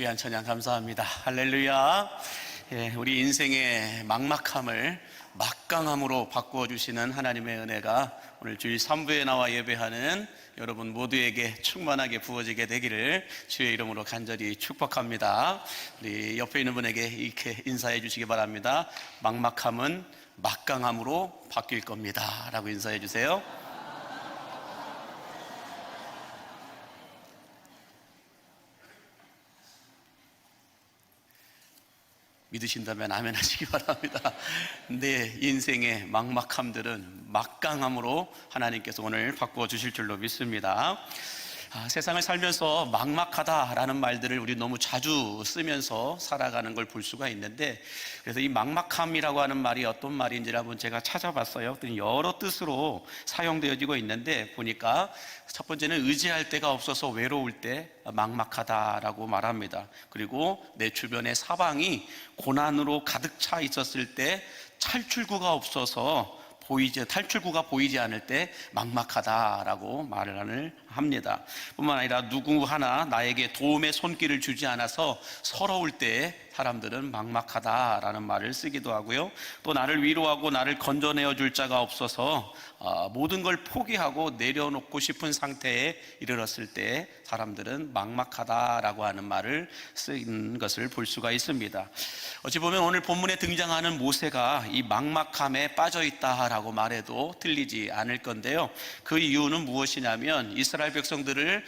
귀한 찬양 감사합니다. 할렐루야. 우리 인생의 막막함을 막강함으로 바꾸어 주시는 하나님의 은혜가 오늘 주일 3부에 나와 예배하는 여러분 모두에게 충만하게 부어지게 되기를 주의 이름으로 간절히 축복합니다. 우리 옆에 있는 분에게 이렇게 인사해 주시기 바랍니다. 막막함은 막강함으로 바뀔 겁니다 라고 인사해 주세요. 믿으신다면 아멘 하시기 바랍니다. 내 인생의 막막함들은 막강함으로 하나님께서 오늘 바꾸어 주실 줄로 믿습니다. 세상을 살면서 막막하다라는 말들을 우리 너무 자주 쓰면서 살아가는 걸 볼 수가 있는데, 그래서 이 막막함이라고 하는 말이 어떤 말인지를 한번 제가 찾아봤어요. 여러 뜻으로 사용되어지고 있는데, 보니까 첫 번째는 의지할 데가 없어서 외로울 때 막막하다라고 말합니다. 그리고 내 주변의 사방이 고난으로 가득 차 있었을 때 탈출구가 없어서 탈출구가 보이지 않을 때 막막하다라고 말을 합니다. 뿐만 아니라 누구 하나 나에게 도움의 손길을 주지 않아서 서러울 때 사람들은 막막하다라는 말을 쓰기도 하고요. 또 나를 위로하고 나를 건져내어 줄 자가 없어서 모든 걸 포기하고 내려놓고 싶은 상태에 이르렀을 때 사람들은 막막하다라고 하는 말을 쓴 것을 볼 수가 있습니다. 어찌 보면 오늘 본문에 등장하는 모세가 이 막막함에 빠져 있다라고 말해도 틀리지 않을 건데요. 그 이유는 무엇이냐면 이스라엘 백성들을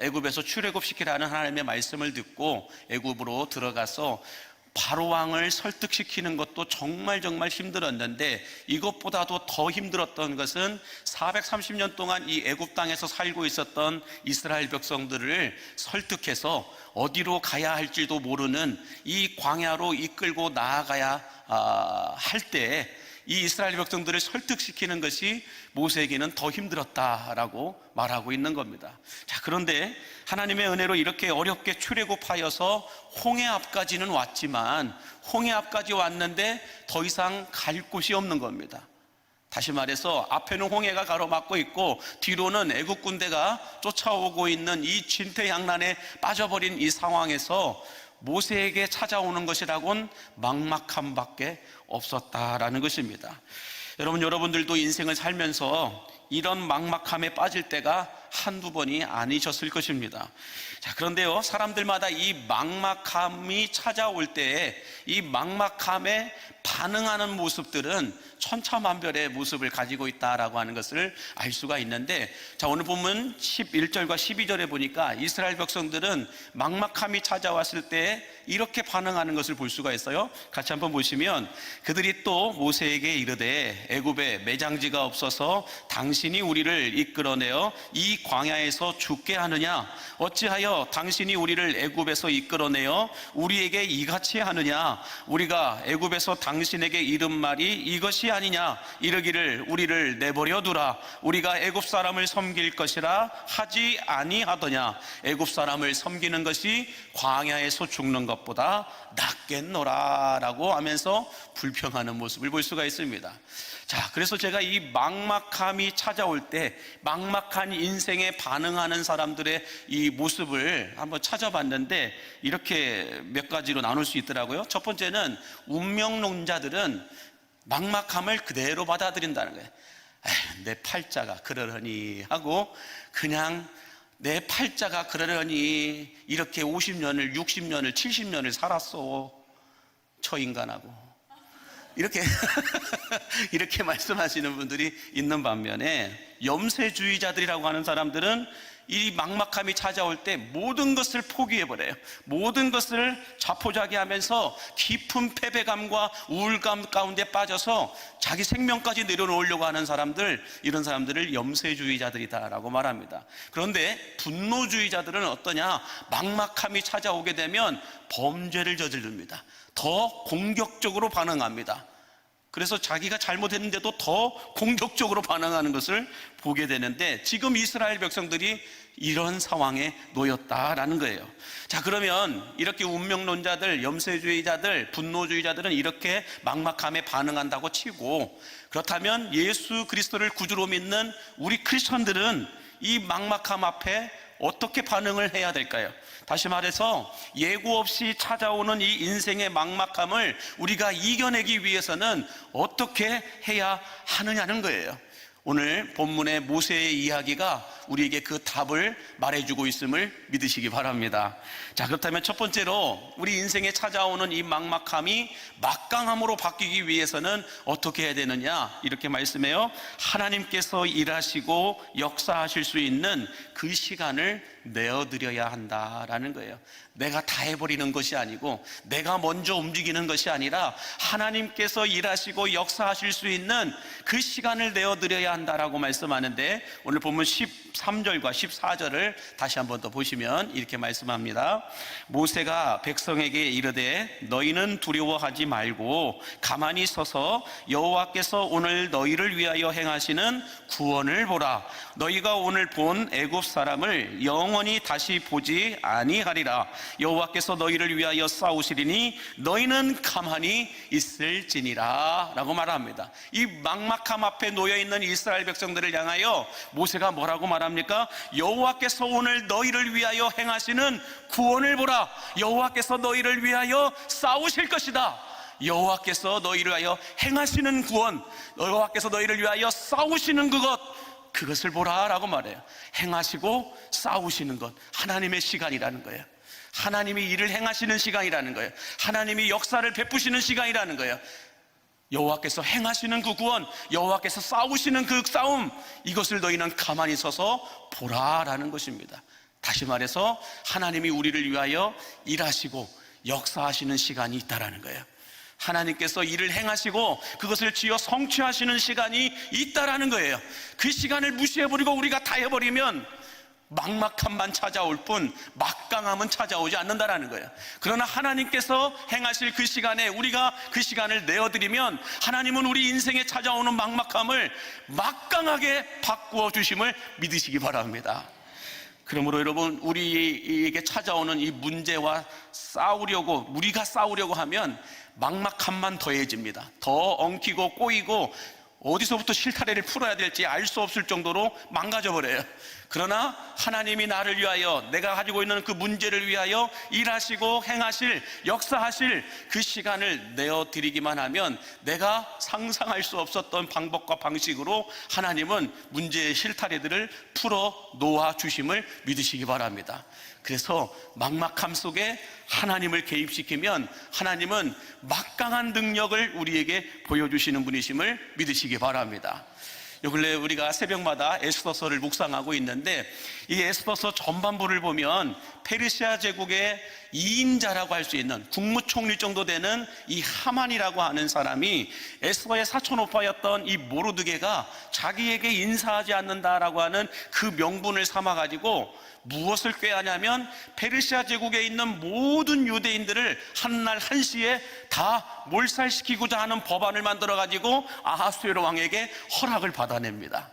애굽에서 출애굽시키라는 하나님의 말씀을 듣고 애굽으로 들어가서 바로 왕을 설득시키는 것도 정말 힘들었는데, 이것보다도 더 힘들었던 것은 430년 동안 이 애굽 땅에서 살고 있었던 이스라엘 백성들을 설득해서 어디로 가야 할지도 모르는 이 광야로 이끌고 나아가야 할 때 이 이스라엘 백성들을 설득시키는 것이 모세에게는 더 힘들었다라고 말하고 있는 겁니다. 자, 그런데 하나님의 은혜로 이렇게 어렵게 출애굽하여서 홍해 앞까지는 왔지만, 홍해 앞까지 왔는데 더 이상 갈 곳이 없는 겁니다. 다시 말해서 앞에는 홍해가 가로막고 있고 뒤로는 애국 군대가 쫓아오고 있는 이 진퇴양난에 빠져버린 이 상황에서 모세에게 찾아오는 것이라곤 막막함밖에 없었다라는 것입니다. 여러분들도 인생을 살면서 이런 막막함에 빠질 때가 한두 번이 아니셨을 것입니다. 자, 그런데요, 사람들마다 이 막막함이 찾아올 때에 이 막막함에 반응하는 모습들은 천차만별의 모습을 가지고 있다라고 하는 것을 알 수가 있는데, 자, 오늘 본문 11절과 12절에 보니까 이스라엘 백성들은 막막함이 찾아왔을 때 이렇게 반응하는 것을 볼 수가 있어요. 같이 한번 보시면, 그들이 또 모세에게 이르되 애굽에 매장지가 없어서 당신이 우리를 이끌어내어 이 광야에서 죽게 하느냐? 어찌하여 당신이 우리를 애굽에서 이끌어내어 우리에게 이같이 하느냐? 우리가 애굽에서 당신에게 이른 말이 이것이 아니냐? 이르기를 우리를 내버려 두라. 우리가 애굽 사람을 섬길 것이라 하지 아니하더냐? 애굽 사람을 섬기는 것이 광야에서 죽는 것보다 낫겠노라 라고 하면서 불평하는 모습을 볼 수가 있습니다. 자, 그래서 제가 이 막막함이 찾아올 때 막막한 인생에 반응하는 사람들의 이 모습을 한번 찾아봤는데, 이렇게 몇 가지로 나눌 수 있더라고요. 첫 번째는 운명론자들은 막막함을 그대로 받아들인다는 거예요. 내 팔자가 그러려니 하고, 그냥 내 팔자가 그러려니 이렇게 50년을 60년을 70년을 살았어, 저 인간하고. 이렇게 말씀하시는 분들이 있는 반면에, 염세주의자들이라고 하는 사람들은 이 막막함이 찾아올 때 모든 것을 포기해버려요. 모든 것을 자포자기하면서 깊은 패배감과 우울감 가운데 빠져서 자기 생명까지 내려놓으려고 하는 사람들, 이런 사람들을 염세주의자들이다라고 말합니다. 그런데 분노주의자들은 어떠냐? 막막함이 찾아오게 되면 범죄를 저지릅니다. 더 공격적으로 반응합니다. 그래서 자기가 잘못했는데도 더 공격적으로 반응하는 것을 보게 되는데, 지금 이스라엘 백성들이 이런 상황에 놓였다라는 거예요. 자, 그러면 이렇게 운명론자들, 염세주의자들, 분노주의자들은 이렇게 막막함에 반응한다고 치고, 그렇다면 예수 그리스도를 구주로 믿는 우리 크리스천들은 이 막막함 앞에 어떻게 반응을 해야 될까요? 다시 말해서 예고 없이 찾아오는 이 인생의 막막함을 우리가 이겨내기 위해서는 어떻게 해야 하느냐는 거예요. 오늘 본문의 모세의 이야기가 우리에게 그 답을 말해주고 있음을 믿으시기 바랍니다. 자, 그렇다면 첫 번째로 우리 인생에 찾아오는 이 막막함이 막강함으로 바뀌기 위해서는 어떻게 해야 되느냐, 이렇게 말씀해요. 하나님께서 일하시고 역사하실 수 있는 그 시간을 내어드려야 한다라는 거예요. 내가 다 해버리는 것이 아니고, 내가 먼저 움직이는 것이 아니라 하나님께서 일하시고 역사하실 수 있는 그 시간을 내어드려야 한다라고 말씀하는데, 오늘 본문 13절과 14절을 다시 한번 더 보시면 이렇게 말씀합니다. 모세가 백성에게 이르되 너희는 두려워하지 말고 가만히 서서 여호와께서 오늘 너희를 위하여 행하시는 구원을 보라. 너희가 오늘 본 애굽 사람을 영원히 다시 보지 아니하리라. 여호와께서 너희를 위하여 싸우시리니 너희는 가만히 있을지니라 라고 말합니다. 이 막막함 앞에 놓여있는 이스라엘 백성들을 향하여 모세가 뭐라고 말합니까? 여호와께서 오늘 너희를 위하여 행하시는 구원을 보라. 여호와께서 너희를 위하여 싸우실 것이다. 여호와께서 너희를 위하여 행하시는 구원, 여호와께서 너희를 위하여 싸우시는 그것을 보라 라고 말해요. 행하시고 싸우시는 것, 하나님의 시간이라는 거예요. 하나님이 일을 행하시는 시간이라는 거예요. 하나님이 역사를 베푸시는 시간이라는 거예요. 여호와께서 행하시는 그 구원, 여호와께서 싸우시는 그 싸움, 이것을 너희는 가만히 서서 보라라는 것입니다. 다시 말해서 하나님이 우리를 위하여 일하시고 역사하시는 시간이 있다라는 거예요. 하나님께서 일을 행하시고 그것을 지어 성취하시는 시간이 있다라는 거예요. 그 시간을 무시해버리고 우리가 다 해버리면 막막함만 찾아올 뿐 막강함은 찾아오지 않는다라는 거예요. 그러나 하나님께서 행하실 그 시간에 우리가 그 시간을 내어드리면 하나님은 우리 인생에 찾아오는 막막함을 막강하게 바꾸어 주심을 믿으시기 바랍니다. 그러므로 여러분, 우리에게 찾아오는 이 문제와 우리가 싸우려고 하면 막막함만 더해집니다. 더 엉키고 꼬이고 어디서부터 실타래를 풀어야 될지 알 수 없을 정도로 망가져버려요. 그러나 하나님이 나를 위하여, 내가 가지고 있는 그 문제를 위하여 일하시고 행하실, 역사하실 그 시간을 내어드리기만 하면 내가 상상할 수 없었던 방법과 방식으로 하나님은 문제의 실타래들을 풀어 놓아 주심을 믿으시기 바랍니다. 그래서 막막함 속에 하나님을 개입시키면 하나님은 막강한 능력을 우리에게 보여주시는 분이심을 믿으시기 바랍니다. 요 근래 우리가 새벽마다 에스더서를 묵상하고 있는데, 이 에스더서 전반부를 보면 페르시아 제국의 2인자라고 할 수 있는 국무총리 정도 되는 이 하만이라고 하는 사람이 에스더의 사촌오빠였던 이 모르드게가 자기에게 인사하지 않는다라고 하는 그 명분을 삼아가지고 무엇을 꾀하냐면 페르시아 제국에 있는 모든 유대인들을 한날 한시에 다 몰살시키고자 하는 법안을 만들어가지고 아하수에로 왕에게 허락을 받아냅니다.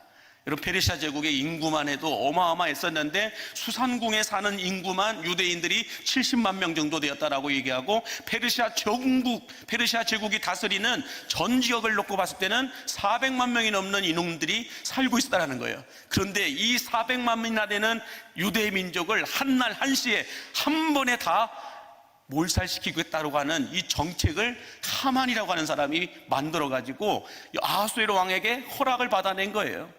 여러분, 페르시아 제국의 인구만 해도 어마어마했었는데 수산궁에 사는 인구만 유대인들이 70만 명 정도 되었다라고 얘기하고, 페르시아 제국이 다스리는 전 지역을 놓고 봤을 때는 400만 명이 넘는 이놈들이 살고 있었다는 거예요. 그런데 이 400만 명이나 되는 유대 민족을 한날 한시에 한 번에 다 몰살시키겠다고 하는 이 정책을 하만이라고 하는 사람이 만들어가지고 아하수에로 왕에게 허락을 받아낸 거예요.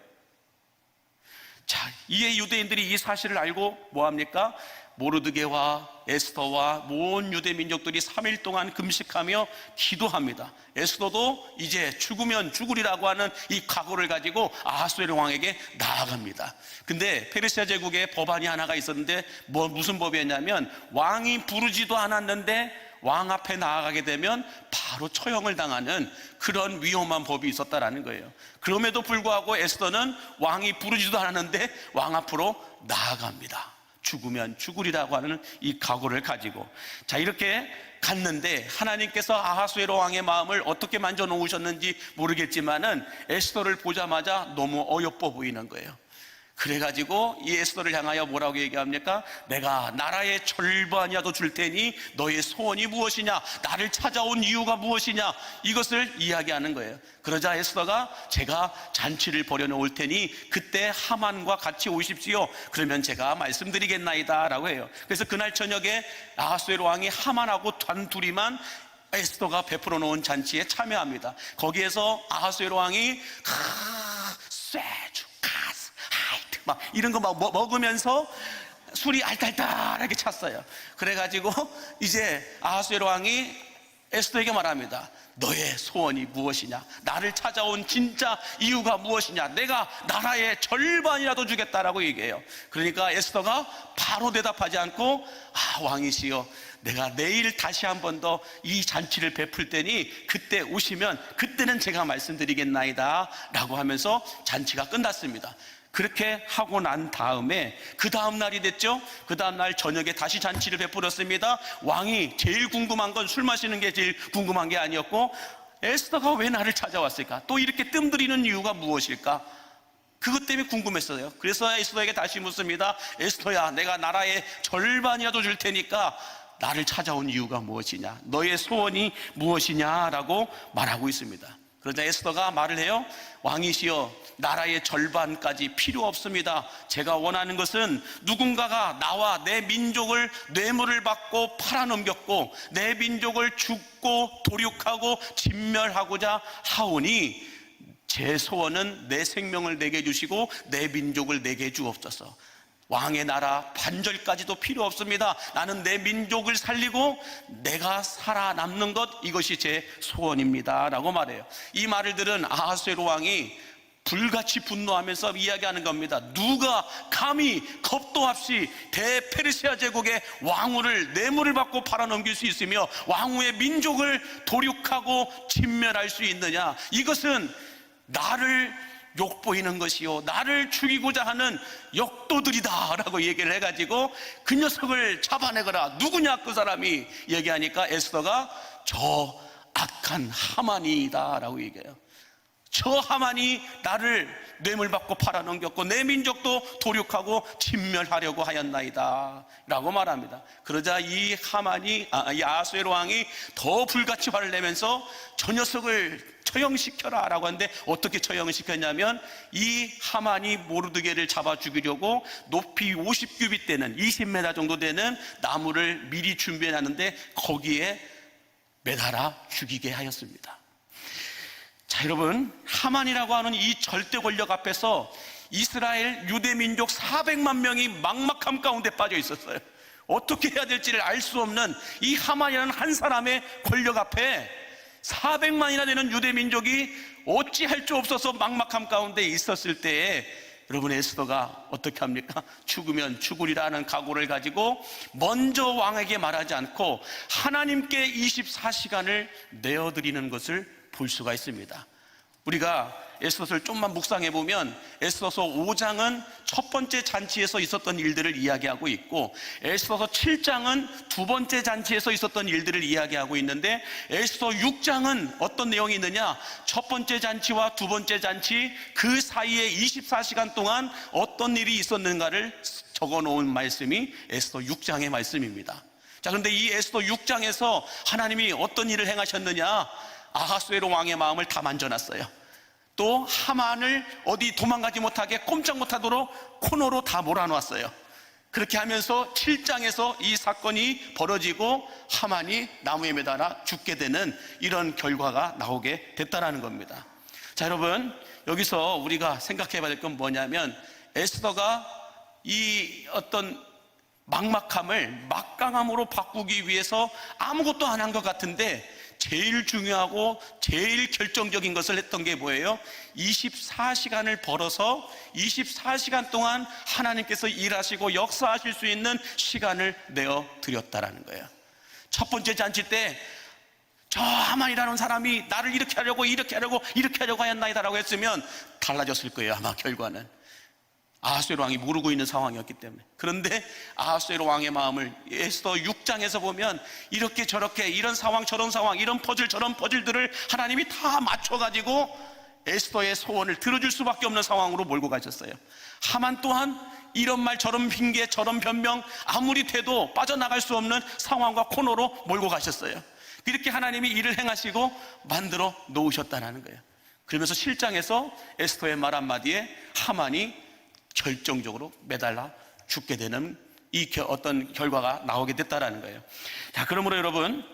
자, 이에 유대인들이 이 사실을 알고 뭐합니까? 모르드게와 에스더와 모든 유대 민족들이 3일 동안 금식하며 기도합니다. 에스더도 이제 죽으면 죽으리라고 하는 이 각오를 가지고 아하수에로 왕에게 나아갑니다. 근데 페르시아 제국에 법안이 하나가 있었는데 무슨 법이었냐면, 왕이 부르지도 않았는데 왕 앞에 나아가게 되면 바로 처형을 당하는 그런 위험한 법이 있었다라는 거예요. 그럼에도 불구하고 에스더는 왕이 부르지도 않았는데 왕 앞으로 나아갑니다. 죽으면 죽으리라고 하는 이 각오를 가지고. 자, 이렇게 갔는데 하나님께서 아하수에로 왕의 마음을 어떻게 만져 놓으셨는지 모르겠지만은 에스더를 보자마자 너무 어여뻐 보이는 거예요. 그래가지고 이 에스더를 향하여 뭐라고 얘기합니까? 내가 나라의 절반이라도 줄 테니 너의 소원이 무엇이냐, 나를 찾아온 이유가 무엇이냐, 이것을 이야기하는 거예요. 그러자 에스더가 제가 잔치를 벌여놓을 테니 그때 하만과 같이 오십시오. 그러면 제가 말씀드리겠나이다 라고 해요. 그래서 그날 저녁에 아하수에로 왕이 하만하고 단둘이만 에스더가 베풀어 놓은 잔치에 참여합니다. 거기에서 아하수에로 왕이 쇠주, 가스, 하이트 막 이런 거 막 먹으면서 술이 알딸딸하게 찼어요. 그래가지고 이제 아하수에로 왕이 에스더에게 말합니다. 너의 소원이 무엇이냐, 나를 찾아온 진짜 이유가 무엇이냐, 내가 나라의 절반이라도 주겠다라고 얘기해요. 그러니까 에스더가 바로 대답하지 않고 왕이시여, 내가 내일 다시 한 번 더 이 잔치를 베풀 테니 그때 오시면 그때는 제가 말씀드리겠나이다 라고 하면서 잔치가 끝났습니다. 그렇게 하고 난 다음에 그 다음 날이 됐죠. 그 다음 날 저녁에 다시 잔치를 베풀었습니다. 왕이 제일 궁금한 건 술 마시는 게 제일 궁금한 게 아니었고, 에스더가 왜 나를 찾아왔을까, 또 이렇게 뜸들이는 이유가 무엇일까, 그것 때문에 궁금했어요. 그래서 에스더에게 다시 묻습니다. 에스더야, 내가 나라의 절반이라도 줄 테니까 나를 찾아온 이유가 무엇이냐, 너의 소원이 무엇이냐라고 말하고 있습니다. 그러자 에스더가 말을 해요. 왕이시여, 나라의 절반까지 필요 없습니다. 제가 원하는 것은 누군가가 나와 내 민족을 뇌물을 받고 팔아넘겼고 내 민족을 죽고 도륙하고 진멸하고자 하오니 제 소원은 내 생명을 내게 주시고 내 민족을 내게 주옵소서. 왕의 나라 반절까지도 필요 없습니다. 나는 내 민족을 살리고 내가 살아남는 것, 이것이 제 소원입니다 라고 말해요. 이 말을 들은 아하수에로 왕이 불같이 분노하면서 이야기하는 겁니다. 누가 감히 겁도 없이 대페르시아 제국의 왕후를 뇌물을 받고 팔아넘길 수 있으며 왕후의 민족을 도륙하고 진멸할 수 있느냐, 이것은 나를 욕보이는 것이요, 나를 죽이고자 하는 역도들이다 라고 얘기를 해가지고 그 녀석을 잡아내거라. 누구냐 그 사람이 얘기하니까 에스더가 저 악한 하만이다 라고 얘기해요. 저 하만이 나를 뇌물받고 팔아넘겼고 내 민족도 도륙하고 진멸하려고 하였나이다 라고 말합니다. 그러자 이 하만이, 이 아하수에로 왕이 더 불같이 화를 내면서 저 녀석을 처형시켜라 라고 하는데, 어떻게 처형을 시켰냐면 이 하만이 모르드게를 잡아 죽이려고 높이 50규빗 되는 20m 정도 되는 나무를 미리 준비해 놨는데 거기에 매달아 죽이게 하였습니다. 자, 여러분, 하만이라고 하는 이 절대 권력 앞에서 이스라엘 유대 민족 400만 명이 막막함 가운데 빠져 있었어요. 어떻게 해야 될지를 알 수 없는 이 하만이라는 한 사람의 권력 앞에 400만이나 되는 유대 민족이 어찌할 줄 없어서 막막함 가운데 있었을 때에 여러분, 에스더가 어떻게 합니까? 죽으면 죽으리라는 각오를 가지고 먼저 왕에게 말하지 않고 하나님께 24시간을 내어드리는 것을 볼 수가 있습니다. 우리가 에스더서를 좀만 묵상해 보면 에스더서 5장은 첫 번째 잔치에서 있었던 일들을 이야기하고 있고, 에스더서 7장은 두 번째 잔치에서 있었던 일들을 이야기하고 있는데, 에스더 6장은 어떤 내용이 있느냐, 첫 번째 잔치와 두 번째 잔치 그 사이에 24시간 동안 어떤 일이 있었는가를 적어 놓은 말씀이 에스더 6장의 말씀입니다. 자, 그런데 이 에스더 6장에서 하나님이 어떤 일을 행하셨느냐, 아하수에로 왕의 마음을 다 만져놨어요. 또 하만을 어디 도망가지 못하게 꼼짝 못하도록 코너로 다 몰아놨어요. 그렇게 하면서 7장에서 이 사건이 벌어지고 하만이 나무에 매달아 죽게 되는 이런 결과가 나오게 됐다는 겁니다. 자, 여러분, 여기서 우리가 생각해 봐야 될 건 뭐냐면, 에스더가 이 어떤 막막함을 막강함으로 바꾸기 위해서 아무것도 안 한 것 같은데, 제일 중요하고 제일 결정적인 것을 했던 게 뭐예요? 24시간을 벌어서 24시간 동안 하나님께서 일하시고 역사하실 수 있는 시간을 내어 드렸다라는 거예요. 첫 번째 잔치 때 저 하만이라는 사람이 나를 이렇게 하려고 하였나이다라고 했으면 달라졌을 거예요, 아마 결과는. 아하수에로 왕이 모르고 있는 상황이었기 때문에. 그런데 아하수에로 왕의 마음을 에스더 6장에서 보면 이렇게 저렇게 이런 상황 저런 상황, 이런 퍼즐 저런 퍼즐들을 하나님이 다 맞춰가지고 에스더의 소원을 들어줄 수밖에 없는 상황으로 몰고 가셨어요. 하만 또한 이런 말 저런 핑계 저런 변명 아무리 돼도 빠져나갈 수 없는 상황과 코너로 몰고 가셨어요. 이렇게 하나님이 일을 행하시고 만들어 놓으셨다는 거예요. 그러면서 7장에서 에스더의 말 한마디에 하만이 결정적으로 매달라 죽게 되는 이 어떤 결과가 나오게 됐다는 거예요. 자, 그러므로 여러분,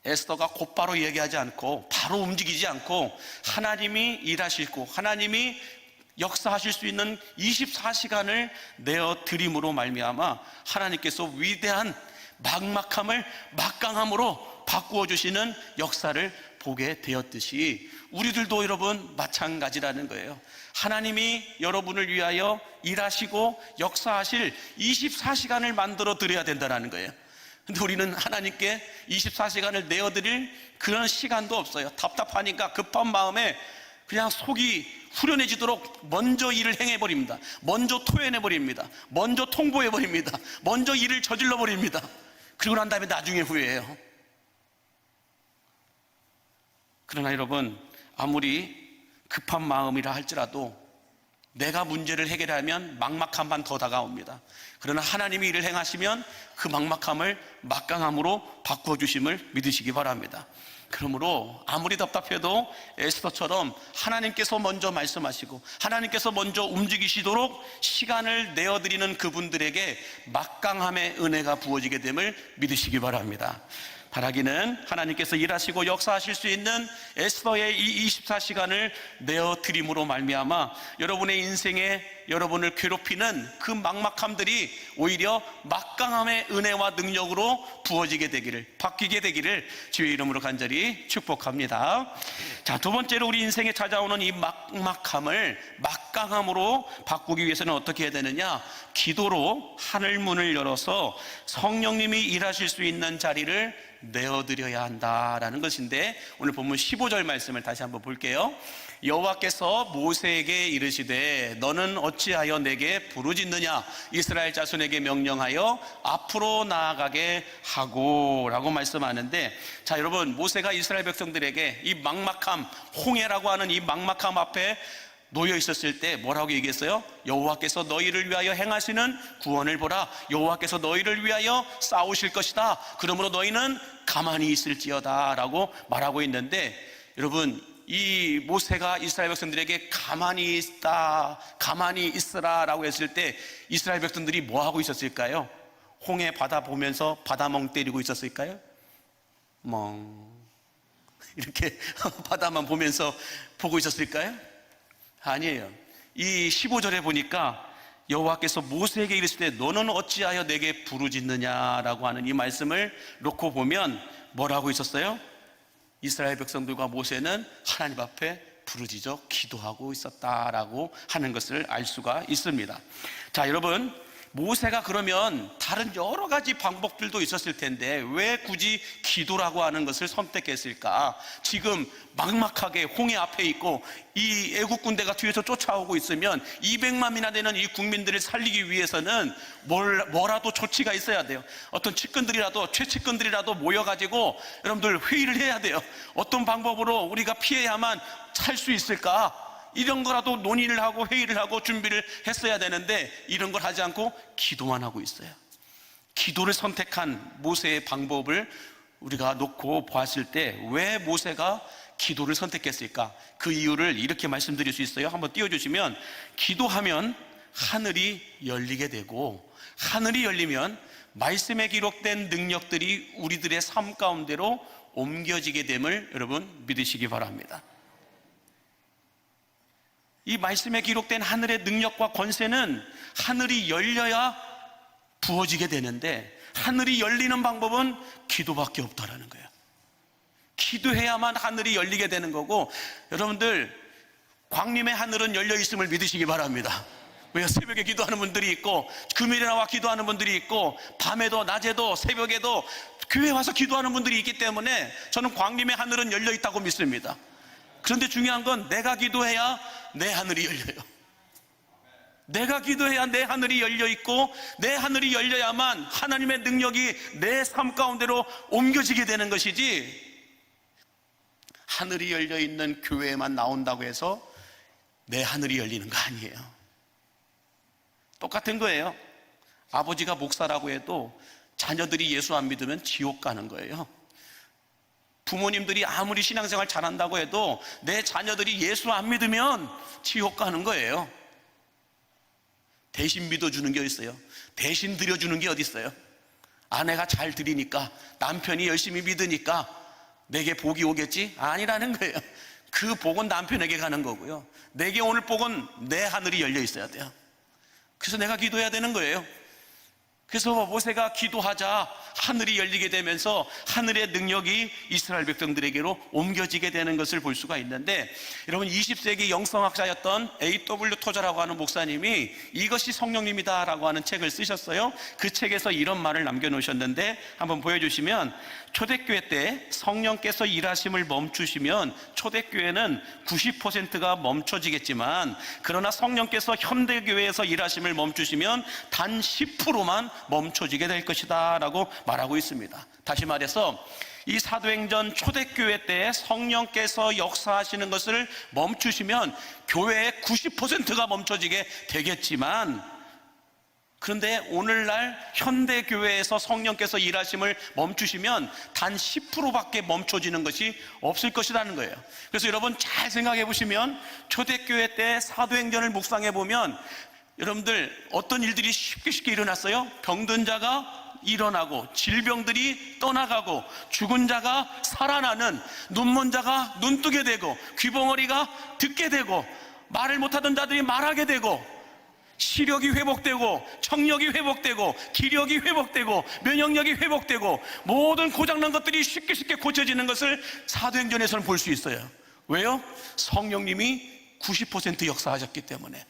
에스더가 곧바로 얘기하지 않고 바로 움직이지 않고 하나님이 일하시고 하나님이 역사하실 수 있는 24시간을 내어 드림으로 말미암아 하나님께서 위대한 막막함을 막강함으로 바꾸어 주시는 역사를 보게 되었듯이 우리들도 여러분 마찬가지라는 거예요. 하나님이 여러분을 위하여 일하시고 역사하실 24시간을 만들어 드려야 된다는 거예요. 근데 우리는 하나님께 24시간을 내어드릴 그런 시간도 없어요. 답답하니까 급한 마음에 그냥 속이 후련해지도록 먼저 일을 행해버립니다. 먼저 토해내버립니다. 먼저 통보해버립니다. 먼저 일을 저질러버립니다. 그리고 난 다음에 나중에 후회해요. 그러나 여러분, 아무리 급한 마음이라 할지라도 내가 문제를 해결하면 막막함만 더 다가옵니다. 그러나 하나님이 일을 행하시면 그 막막함을 막강함으로 바꾸어 주심을 믿으시기 바랍니다. 그러므로 아무리 답답해도 에스더처럼 하나님께서 먼저 말씀하시고 하나님께서 먼저 움직이시도록 시간을 내어드리는 그분들에게 막강함의 은혜가 부어지게 됨을 믿으시기 바랍니다. 바라기는 하나님께서 일하시고 역사하실 수 있는 에스더의 이 24시간을 내어드림으로 말미암아 여러분의 인생에 여러분을 괴롭히는 그 막막함들이 오히려 막강함의 은혜와 능력으로 부어지게 되기를, 바뀌게 되기를 주의 이름으로 간절히 축복합니다. 자, 두 번째로 우리 인생에 찾아오는 이 막막함을 막강함으로 바꾸기 위해서는 어떻게 해야 되느냐? 기도로 하늘문을 열어서 성령님이 일하실 수 있는 자리를 내어드려야 한다라는 것인데, 오늘 본문 15절 말씀을 다시 한번 볼게요. 여호와께서 모세에게 이르시되 너는 어찌하여 내게 부르짖느냐? 이스라엘 자손에게 명령하여 앞으로 나아가게 하고 라고 말씀하는데, 자 여러분, 모세가 이스라엘 백성들에게 이 막막함, 홍해라고 하는 이 막막함 앞에 놓여 있었을 때 뭐라고 얘기했어요? 여호와께서 너희를 위하여 행하시는 구원을 보라. 여호와께서 너희를 위하여 싸우실 것이다. 그러므로 너희는 가만히 있을지어다 라고 말하고 있는데, 여러분, 이 모세가 이스라엘 백성들에게 가만히 있다, 가만히 있으라 라고 했을 때 이스라엘 백성들이 뭐 하고 있었을까요? 홍해 바다 보면서 바다멍 때리고 있었을까요? 멍 이렇게 바다만 보면서 보고 있었을까요? 아니에요. 이 15절에 보니까 여호와께서 모세에게 이르시되 너는 어찌하여 내게 부르짖느냐라고 하는 이 말씀을 놓고 보면 뭐라고 있었어요? 이스라엘 백성들과 모세는 하나님 앞에 부르짖어 기도하고 있었다라고 하는 것을 알 수가 있습니다. 자 여러분, 모세가 그러면 다른 여러 가지 방법들도 있었을 텐데 왜 굳이 기도라고 하는 것을 선택했을까? 지금 막막하게 홍해 앞에 있고 이 애국 군대가 뒤에서 쫓아오고 있으면 200만이나 되는 이 국민들을 살리기 위해서는 뭐라도 조치가 있어야 돼요. 어떤 측근들이라도, 최측근들이라도 모여가지고 여러분들 회의를 해야 돼요. 어떤 방법으로 우리가 피해야만 살 수 있을까? 이런 거라도 논의를 하고 회의를 하고 준비를 했어야 되는데 이런 걸 하지 않고 기도만 하고 있어요. 기도를 선택한 모세의 방법을 우리가 놓고 보았을 때 왜 모세가 기도를 선택했을까? 그 이유를 이렇게 말씀드릴 수 있어요. 한번 띄워주시면, 기도하면 하늘이 열리게 되고 하늘이 열리면 말씀에 기록된 능력들이 우리들의 삶 가운데로 옮겨지게 됨을 여러분 믿으시기 바랍니다. 이 말씀에 기록된 하늘의 능력과 권세는 하늘이 열려야 부어지게 되는데 하늘이 열리는 방법은 기도밖에 없다라는 거예요. 기도해야만 하늘이 열리게 되는 거고, 여러분들 광림의 하늘은 열려 있음을 믿으시기 바랍니다. 왜요? 새벽에 기도하는 분들이 있고 금요일에 나와 기도하는 분들이 있고 밤에도 낮에도 새벽에도 교회 와서 기도하는 분들이 있기 때문에 저는 광림의 하늘은 열려 있다고 믿습니다. 그런데 중요한 건 내가 기도해야 내 하늘이 열려요. 내가 기도해야 내 하늘이 열려 있고 내 하늘이 열려야만 하나님의 능력이 내 삶 가운데로 옮겨지게 되는 것이지, 하늘이 열려 있는 교회에만 나온다고 해서 내 하늘이 열리는 거 아니에요. 똑같은 거예요. 아버지가 목사라고 해도 자녀들이 예수 안 믿으면 지옥 가는 거예요. 부모님들이 아무리 신앙생활 잘한다고 해도 내 자녀들이 예수 안 믿으면 지옥 가는 거예요. 대신 믿어주는 게 어디 있어요? 대신 드려주는 게 어디 있어요? 아내가 잘 드리니까, 남편이 열심히 믿으니까 내게 복이 오겠지? 아니라는 거예요. 그 복은 남편에게 가는 거고요, 내게 오늘 복은 내 하늘이 열려 있어야 돼요. 그래서 내가 기도해야 되는 거예요. 그래서 모세가 기도하자 하늘이 열리게 되면서 하늘의 능력이 이스라엘 백성들에게로 옮겨지게 되는 것을 볼 수가 있는데, 여러분 20세기 영성학자였던 A.W. 토저라고 하는 목사님이 이것이 성령님이다 라고 하는 책을 쓰셨어요. 그 책에서 이런 말을 남겨놓으셨는데 한번 보여주시면, 초대교회 때 성령께서 일하심을 멈추시면 초대교회는 90%가 멈춰지겠지만, 그러나 성령께서 현대교회에서 일하심을 멈추시면 단 10%만 멈춰지게 될 것이다 라고 말하고 있습니다. 다시 말해서 이 사도행전 초대교회 때 성령께서 역사하시는 것을 멈추시면 교회의 90%가 멈춰지게 되겠지만, 그런데 오늘날 현대교회에서 성령께서 일하심을 멈추시면 단 10%밖에 멈춰지는 것이 없을 것이라는 거예요. 그래서 여러분 잘 생각해 보시면, 초대교회 때 사도행전을 묵상해 보면 여러분들 어떤 일들이 쉽게 일어났어요? 병든 자가 일어나고, 질병들이 떠나가고, 죽은 자가 살아나는, 눈먼 자가 눈뜨게 되고, 귀벙어리가 듣게 되고, 말을 못하던 자들이 말하게 되고, 시력이 회복되고, 청력이 회복되고, 기력이 회복되고, 면역력이 회복되고, 모든 고장난 것들이 쉽게 고쳐지는 것을 사도행전에서는 볼 수 있어요. 왜요? 성령님이 90% 역사하셨기 때문에.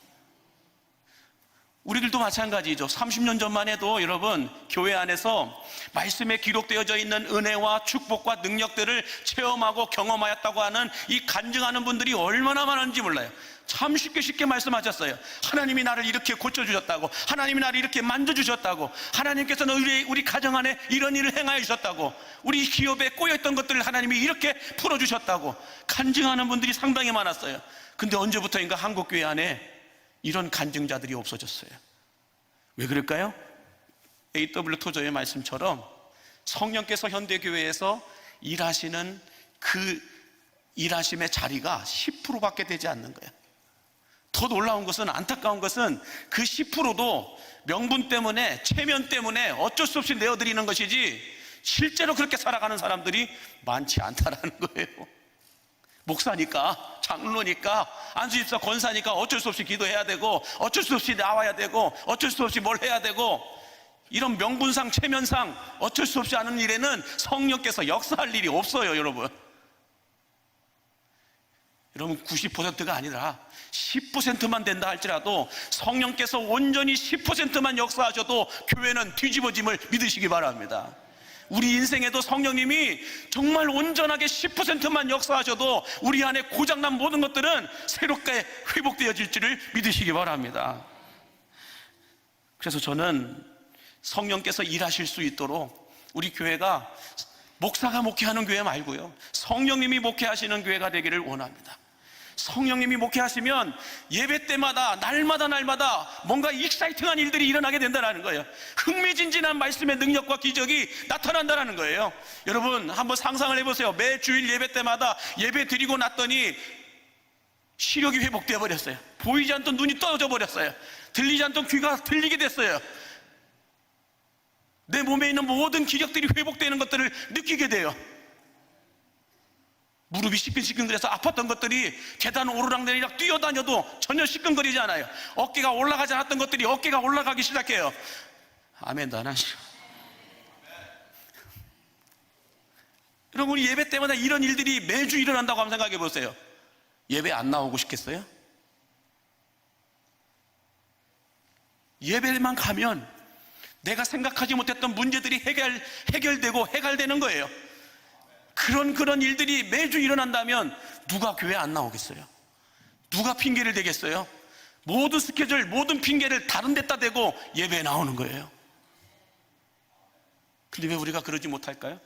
우리들도 마찬가지죠. 30년 전만 해도 여러분 교회 안에서 말씀에 기록되어져 있는 은혜와 축복과 능력들을 체험하고 경험하였다고 하는 이 간증하는 분들이 얼마나 많은지 몰라요. 참 쉽게 말씀하셨어요. 하나님이 나를 이렇게 고쳐주셨다고, 하나님이 나를 이렇게 만져주셨다고, 하나님께서는 우리 가정 안에 이런 일을 행하여 주셨다고, 우리 기업에 꼬여있던 것들을 하나님이 이렇게 풀어주셨다고 간증하는 분들이 상당히 많았어요. 근데 언제부터인가 한국교회 안에 이런 간증자들이 없어졌어요. 왜 그럴까요? A.W. 토저의 말씀처럼 성령께서 현대교회에서 일하시는 그 일하심의 자리가 10%밖에 되지 않는 거예요. 더 놀라운 것은, 안타까운 것은 그 10%도 명분 때문에, 체면 때문에 어쩔 수 없이 내어드리는 것이지 실제로 그렇게 살아가는 사람들이 많지 않다라는 거예요. 목사니까, 장로니까, 안수집사 권사니까 어쩔 수 없이 기도해야 되고, 어쩔 수 없이 나와야 되고, 어쩔 수 없이 뭘 해야 되고, 이런 명분상 체면상 어쩔 수 없이 하는 일에는 성령께서 역사할 일이 없어요. 여러분 90%가 아니라 10%만 된다 할지라도 성령께서 온전히 10%만 역사하셔도 교회는 뒤집어짐을 믿으시기 바랍니다. 우리 인생에도 성령님이 정말 온전하게 10%만 역사하셔도 우리 안에 고장난 모든 것들은 새롭게 회복되어질지를 믿으시기 바랍니다. 그래서 저는 성령께서 일하실 수 있도록 우리 교회가 목사가 목회하는 교회 말고요, 성령님이 목회하시는 교회가 되기를 원합니다. 성령님이 목회하시면 예배 때마다 날마다 뭔가 익사이팅한 일들이 일어나게 된다는 거예요. 흥미진진한 말씀의 능력과 기적이 나타난다는 거예요. 여러분 한번 상상을 해보세요. 매 주일 예배 때마다 예배 드리고 났더니 시력이 회복되어 버렸어요. 보이지 않던 눈이 떠져 버렸어요. 들리지 않던 귀가 들리게 됐어요. 내 몸에 있는 모든 기력들이 회복되는 것들을 느끼게 돼요. 무릎이 시큰시큰거려서 아팠던 것들이 계단 오르락내리락 뛰어다녀도 전혀 시큰거리지 않아요. 어깨가 올라가지 않았던 것들이 어깨가 올라가기 시작해요. 아멘. 나나시오. 여러분 우리 예배 때마다 이런 일들이 매주 일어난다고 한번 생각해 보세요. 예배 안 나오고 싶겠어요? 예배만 가면 내가 생각하지 못했던 문제들이 해결되고 해갈되는 거예요. 그런 일들이 매주 일어난다면 누가 교회 안 나오겠어요? 누가 핑계를 대겠어요? 모든 스케줄, 모든 핑계를 다른 데다 대고 예배에 나오는 거예요. 근데 왜 우리가 그러지 못할까요?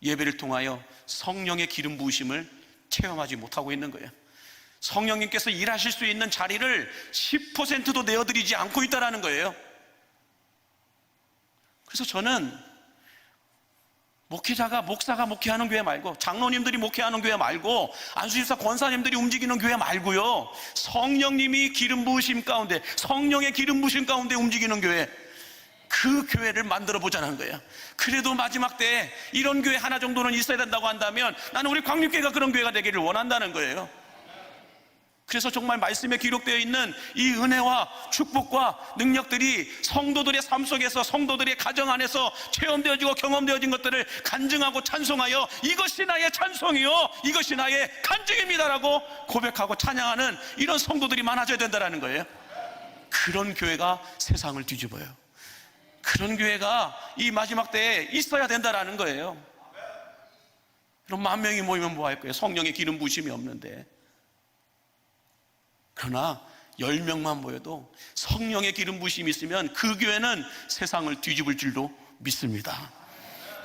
예배를 통하여 성령의 기름 부으심을 체험하지 못하고 있는 거예요. 성령님께서 일하실 수 있는 자리를 10%도 내어드리지 않고 있다는 거예요. 그래서 저는 목사가 목회하는 교회 말고, 장로님들이 목회하는 교회 말고, 안수집사 권사님들이 움직이는 교회 말고요, 성령님이 기름 부으심 가운데, 성령의 기름 부으심 가운데 움직이는 교회, 그 교회를 만들어 보자는 거예요. 그래도 마지막 때에 이런 교회 하나 정도는 있어야 된다고 한다면 나는 우리 광립교회가 그런 교회가 되기를 원한다는 거예요. 그래서 정말 말씀에 기록되어 있는 이 은혜와 축복과 능력들이 성도들의 삶 속에서, 성도들의 가정 안에서 체험되어지고 경험되어진 것들을 간증하고 찬송하여 이것이 나의 찬송이요, 이것이 나의 간증입니다라고 고백하고 찬양하는 이런 성도들이 많아져야 된다는 거예요. 그런 교회가 세상을 뒤집어요. 그런 교회가 이 마지막 때에 있어야 된다는 거예요. 그럼 10,000명이 모이면 뭐 할 거예요? 성령의 기름 부으심이 없는데. 그러나 10명만 모여도 성령의 기름 부으심이 있으면 그 교회는 세상을 뒤집을 줄로 믿습니다.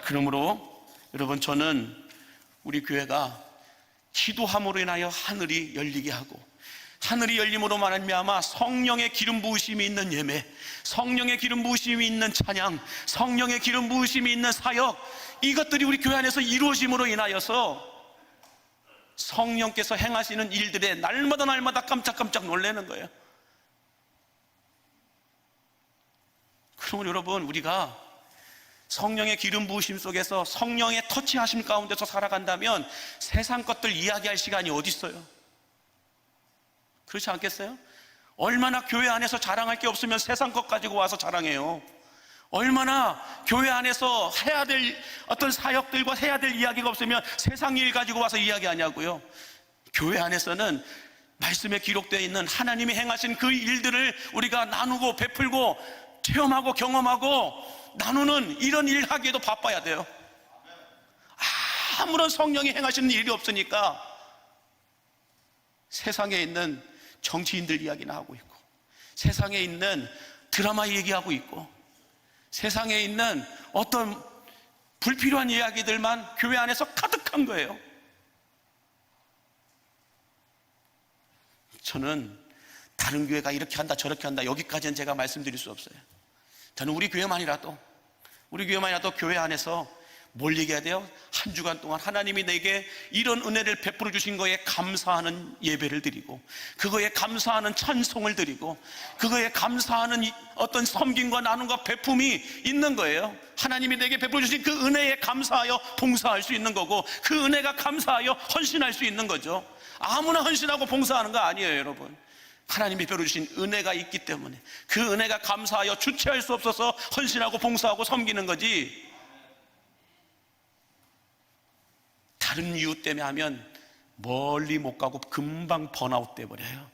그러므로 여러분, 저는 우리 교회가 기도함으로 인하여 하늘이 열리게 하고, 하늘이 열림으로 말미암아 성령의 기름 부으심이 있는 예배, 성령의 기름 부으심이 있는 찬양, 성령의 기름 부으심이 있는 사역, 이것들이 우리 교회 안에서 이루어짐으로 인하여서 성령께서 행하시는 일들에 날마다 깜짝깜짝 놀라는 거예요. 그러면 여러분, 우리가 성령의 기름 부으심 속에서 성령의 터치하심 가운데서 살아간다면 세상 것들 이야기할 시간이 어디 있어요? 그렇지 않겠어요? 얼마나 교회 안에서 자랑할 게 없으면 세상 것 가지고 와서 자랑해요. 얼마나 교회 안에서 해야 될 어떤 사역들과 해야 될 이야기가 없으면 세상 일 가지고 와서 이야기하냐고요. 교회 안에서는 말씀에 기록되어 있는 하나님이 행하신 그 일들을 우리가 나누고 베풀고 체험하고 경험하고 나누는 이런 일 하기에도 바빠야 돼요. 아무런 성령이 행하시는 일이 없으니까 세상에 있는 정치인들 이야기나 하고 있고, 세상에 있는 드라마 얘기하고 있고, 세상에 있는 어떤 불필요한 이야기들만 교회 안에서 가득한 거예요. 저는 다른 교회가 이렇게 한다 저렇게 한다 여기까지는 제가 말씀드릴 수 없어요. 저는 우리 교회만이라도 교회 안에서 뭘 얘기해야 돼요? 한 주간 동안 하나님이 내게 이런 은혜를 베풀어 주신 거에 감사하는 예배를 드리고, 그거에 감사하는 찬송을 드리고, 그거에 감사하는 어떤 섬김과 나눔과 베품이 있는 거예요. 하나님이 내게 베풀어 주신 그 은혜에 감사하여 봉사할 수 있는 거고, 그 은혜가 감사하여 헌신할 수 있는 거죠. 아무나 헌신하고 봉사하는 거 아니에요, 여러분. 하나님이 베풀어 주신 은혜가 있기 때문에 그 은혜가 감사하여 주체할 수 없어서 헌신하고 봉사하고 섬기는 거지, 다른 이유 때문에 하면 멀리 못 가고 금방 번아웃 돼버려요.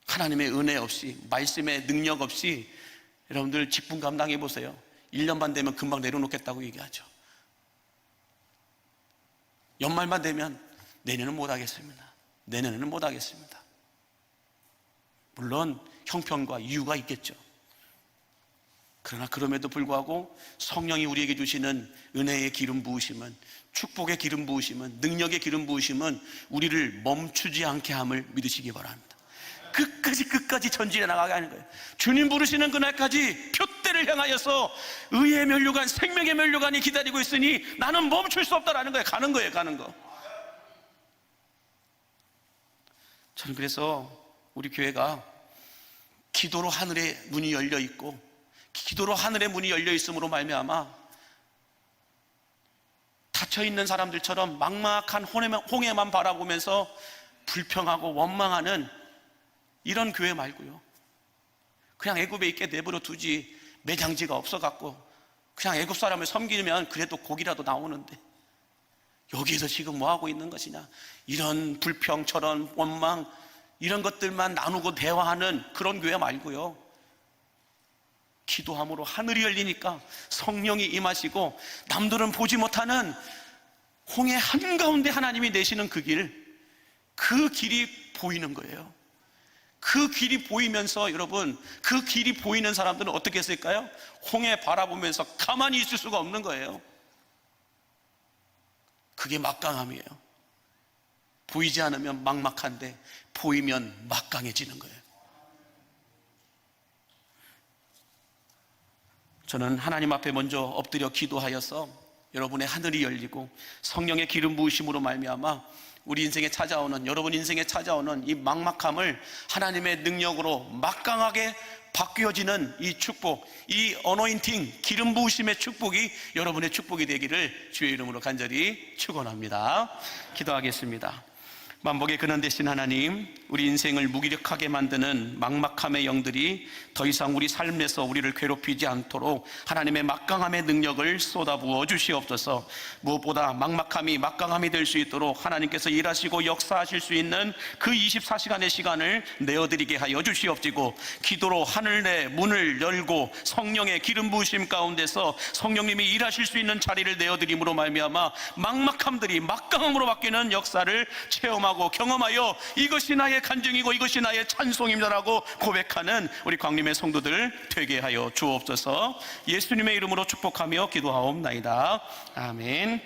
하나님의 은혜 없이, 말씀의 능력 없이 여러분들 직분 감당해 보세요. 1년 반 되면 금방 내려놓겠다고 얘기하죠. 연말만 되면 내년은 못하겠습니다. 내년에는 못하겠습니다. 물론 형편과 이유가 있겠죠. 그러나 그럼에도 불구하고 성령이 우리에게 주시는 은혜의 기름 부으심은, 축복의 기름 부으심은, 능력의 기름 부으심은 우리를 멈추지 않게 함을 믿으시기 바랍니다. 끝까지 전진해 나가게 하는 거예요. 주님 부르시는 그날까지 표대를 향하여서 의의 면류관, 생명의 면류관이 기다리고 있으니 나는 멈출 수 없다라는 거예요. 가는 거. 저는 그래서 우리 교회가 기도로 하늘의 문이 열려 있고, 기도로 하늘의 문이 열려 있음으로 말미암아 닫혀있는 사람들처럼 막막한 홍해만 바라보면서 불평하고 원망하는 이런 교회 말고요, 그냥 애굽에 있게 내버려 두지, 매장지가 없어갖고 그냥 애굽 사람을 섬기면 그래도 고기라도 나오는데 여기에서 지금 뭐하고 있는 것이냐, 이런 불평처럼 원망, 이런 것들만 나누고 대화하는 그런 교회 말고요, 기도함으로 하늘이 열리니까 성령이 임하시고 남들은 보지 못하는 홍해 한가운데 하나님이 내시는 그 길이 보이는 거예요. 그 길이 보이면서 여러분, 그 길이 보이는 사람들은 어떻게 했을까요? 홍해 바라보면서 가만히 있을 수가 없는 거예요. 그게 막강함이에요. 보이지 않으면 막막한데 보이면 막강해지는 거예요. 저는 하나님 앞에 먼저 엎드려 기도하여서 여러분의 하늘이 열리고 성령의 기름 부으심으로 말미암아 우리 인생에 찾아오는, 여러분 인생에 찾아오는 이 막막함을 하나님의 능력으로 막강하게 바뀌어지는 이 축복, 이 어노인팅, 기름 부으심의 축복이 여러분의 축복이 되기를 주의 이름으로 간절히 축원합니다. 기도하겠습니다. 만복의 근원 되신 하나님, 우리 인생을 무기력하게 만드는 막막함의 영들이 더 이상 우리 삶에서 우리를 괴롭히지 않도록 하나님의 막강함의 능력을 쏟아부어 주시옵소서. 무엇보다 막강함이 될 수 있도록 하나님께서 일하시고 역사하실 수 있는 그 24시간의 시간을 내어드리게 하여 주시옵시고, 기도로 하늘 내 문을 열고 성령의 기름 부으심 가운데서 성령님이 일하실 수 있는 자리를 내어드림으로 말미암아 막막함들이 막강함으로 바뀌는 역사를 체험하고 경험하여 이것이 나의 간증이고 이것이 나의 찬송입니다라고 고백하는 우리 광림의 성도들 되게 하여 주옵소서. 예수님의 이름으로 축복하며 기도하옵나이다. 아멘.